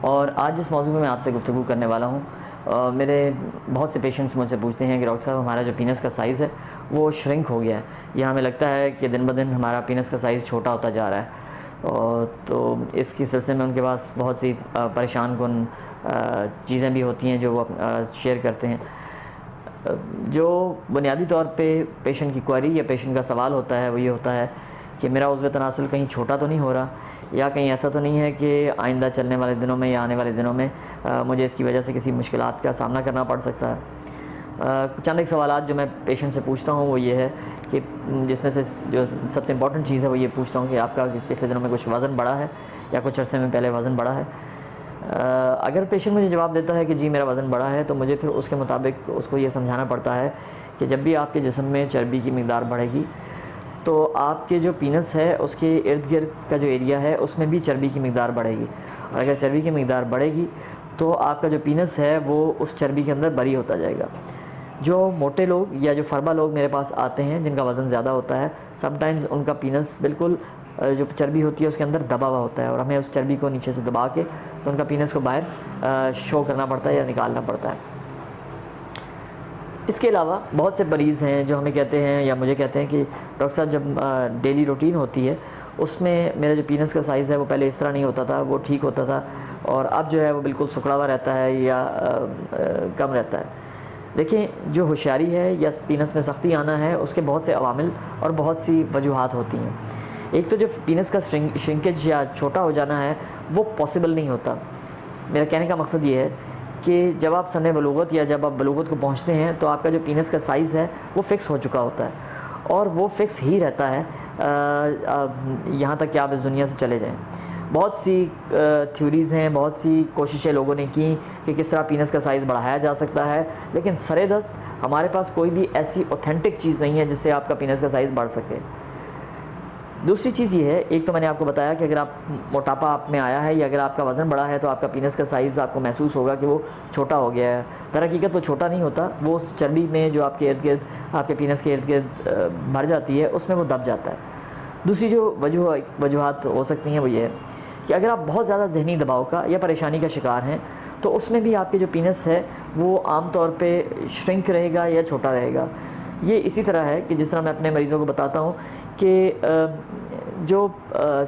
اور آج جس موضوع میں آپ سے گفتگو کرنے والا ہوں، میرے بہت سے پیشنٹس مجھ سے پوچھتے ہیں کہ ڈاکٹر صاحب ہمارا جو پینس کا سائز ہے وہ شرنک ہو گیا ہے، یا ہمیں لگتا ہے کہ دن بدن ہمارا پینس کا سائز چھوٹا ہوتا جا رہا ہے۔ تو اس کی سلسلے میں ان کے پاس بہت سی پریشان کن چیزیں بھی ہوتی ہیں جو وہ شیئر کرتے ہیں۔ جو بنیادی طور پہ پیشنٹ کی کوئری یا پیشنٹ کا سوال ہوتا ہے وہ یہ ہوتا ہے کہ میرا عضو تناسل کہیں چھوٹا تو نہیں ہو رہا، یا کہیں ایسا تو نہیں ہے کہ آئندہ چلنے والے دنوں میں یا آنے والے دنوں میں مجھے اس کی وجہ سے کسی مشکلات کا سامنا کرنا پڑ سکتا ہے۔ چند ایک سوالات جو میں پیشنٹ سے پوچھتا ہوں وہ یہ ہے کہ جس میں سے جو سب سے امپورٹنٹ چیز ہے وہ یہ پوچھتا ہوں کہ آپ کا پچھلے دنوں میں کچھ وزن بڑھا ہے یا کچھ عرصے میں پہلے وزن بڑھا ہے۔ اگر پیشنٹ مجھے جواب دیتا ہے کہ جی میرا وزن بڑھا ہے، تو مجھے پھر اس کے مطابق اس کو یہ سمجھانا پڑتا ہے کہ جب بھی آپ کے جسم میں چربی کی مقدار بڑھے گی تو آپ کے جو پینس ہے اس کے ارد گرد کا جو ایریا ہے اس میں بھی چربی کی مقدار بڑھے گی، اور اگر چربی کی مقدار بڑھے گی تو آپ کا جو پینس ہے وہ اس چربی کے اندر بری ہوتا جائے گا۔ جو موٹے لوگ یا جو فربا لوگ میرے پاس آتے ہیں جن کا وزن زیادہ ہوتا ہے، سم ٹائمز ان کا پینس بالکل جو چربی ہوتی ہے اس کے اندر دبا ہوا ہوتا ہے، اور ہمیں اس چربی کو نیچے سے دبا کے تو ان کا پینس کو باہر شو کرنا پڑتا ہے یا نکالنا پڑتا ہے۔ اس کے علاوہ بہت سے مریض ہیں جو ہمیں کہتے ہیں یا مجھے کہتے ہیں کہ ڈاکٹر صاحب جب ڈیلی روٹین ہوتی ہے اس میں میرا جو پینس کا سائز ہے وہ پہلے اس طرح نہیں ہوتا تھا، وہ ٹھیک ہوتا تھا، اور اب جو ہے وہ بالکل سکڑا ہوا رہتا ہے یا کم رہتا ہے۔ دیکھیں، جو ہوشیاری ہے یا پینس میں سختی آنا ہے اس کے بہت سے عوامل اور بہت سی وجوہات ہوتی ہیں۔ ایک تو جو پینس کا شرنکیج یا چھوٹا ہو جانا ہے وہ پاسبل نہیں ہوتا۔ میرا کہنے کا مقصد یہ ہے کہ جب آپ سن بلوغت یا جب آپ بلوغت کو پہنچتے ہیں تو آپ کا جو پینس کا سائز ہے وہ فکس ہو چکا ہوتا ہے، اور وہ فکس ہی رہتا ہے یہاں تک کہ آپ اس دنیا سے چلے جائیں۔ بہت سی تھیوریز ہیں، بہت سی کوششیں لوگوں نے کی کہ کس طرح پینس کا سائز بڑھایا جا سکتا ہے، لیکن سرے دست ہمارے پاس کوئی بھی ایسی اوتھینٹک چیز نہیں ہے جس سے آپ کا پینس کا سائز بڑھ سکے۔ دوسری چیز یہ ہے، ایک تو میں نے آپ کو بتایا کہ اگر آپ موٹاپا آپ میں آیا ہے یا اگر آپ کا وزن بڑا ہے تو آپ کا پینس کا سائز آپ کو محسوس ہوگا کہ وہ چھوٹا ہو گیا ہے۔ در حقیقت وہ چھوٹا نہیں ہوتا، وہ اس چربی میں جو آپ کے ارد گرد آپ کے پینس کے ارد گرد بھر جاتی ہے اس میں وہ دب جاتا ہے۔ دوسری جو وجوہات ہو سکتی ہیں وہ یہ ہے کہ اگر آپ بہت زیادہ ذہنی دباؤ کا یا پریشانی کا شکار ہیں تو اس میں بھی آپ کے جو پینس ہے وہ عام طور پہ شرنک رہے گا یا چھوٹا رہے گا۔ یہ اسی طرح ہے کہ جس طرح میں اپنے مریضوں کو بتاتا ہوں کہ جو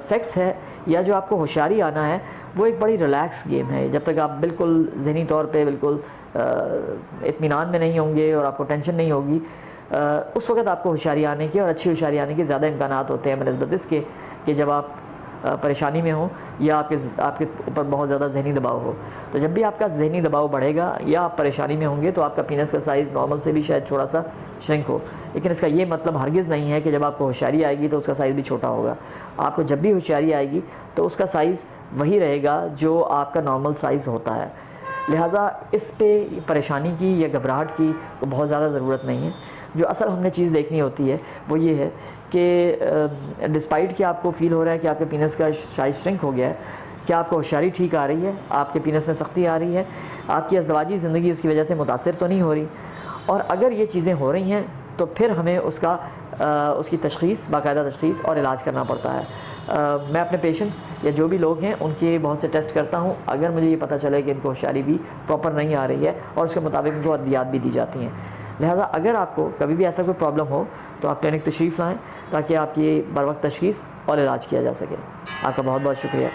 سیکس ہے یا جو آپ کو ہوشیاری آنا ہے وہ ایک بڑی ریلیکس گیم ہے۔ جب تک آپ بالکل ذہنی طور پہ بالکل اطمینان میں نہیں ہوں گے اور آپ کو ٹینشن نہیں ہوگی، اس وقت آپ کو ہوشیاری آنے کے اور اچھی ہوشیاری آنے کے زیادہ امکانات ہوتے ہیں بنسبت اس کے کہ جب آپ پریشانی میں ہوں یا آپ کے اوپر بہت زیادہ ذہنی دباؤ ہو۔ تو جب بھی آپ کا ذہنی دباؤ بڑھے گا یا آپ پریشانی میں ہوں گے تو آپ کا پینس کا سائز نارمل سے بھی شاید تھوڑا سا شرنک ہو، لیکن اس کا یہ مطلب ہرگز نہیں ہے کہ جب آپ کو ہوشیاری آئے گی تو اس کا سائز بھی چھوٹا ہوگا۔ آپ کو جب بھی ہوشیاری آئے گی تو اس کا سائز وہی رہے گا جو آپ کا نارمل سائز ہوتا ہے۔ لہٰذا اس پہ پریشانی کی یا گھبراہٹ کی تو بہت زیادہ ضرورت نہیں ہے۔ جو اصل ہم نے چیز دیکھنی ہوتی ہے وہ یہ ہے کہ ڈسپائٹ کہ آپ کو فیل ہو رہا ہے کہ آپ کے پینس کا سائز شرنک ہو گیا ہے، کیا آپ کو ہوشیاری ٹھیک آ رہی ہے، آپ کے پینس میں سختی آ رہی ہے، آپ کی ازدواجی زندگی اس کی وجہ سے متاثر تو نہیں ہو رہی، اور اگر یہ چیزیں ہو رہی ہیں تو پھر ہمیں اس کی تشخیص، باقاعدہ تشخیص اور علاج کرنا پڑتا ہے۔ میں اپنے پیشنٹس یا جو بھی لوگ ہیں ان کے بہت سے ٹیسٹ کرتا ہوں، اگر مجھے یہ پتہ چلے کہ ان کو ہوشیاری بھی پراپر نہیں آ رہی ہے اور اس کے مطابق ان کو ادویات بھی دی جاتی ہیں۔ لہٰذا اگر آپ کو کبھی بھی ایسا کوئی پرابلم ہو تو آپ کلینک تشریف لائیں تاکہ آپ کی بر وقت تشخیص اور علاج کیا جا سکے۔ آپ کا بہت بہت شکریہ۔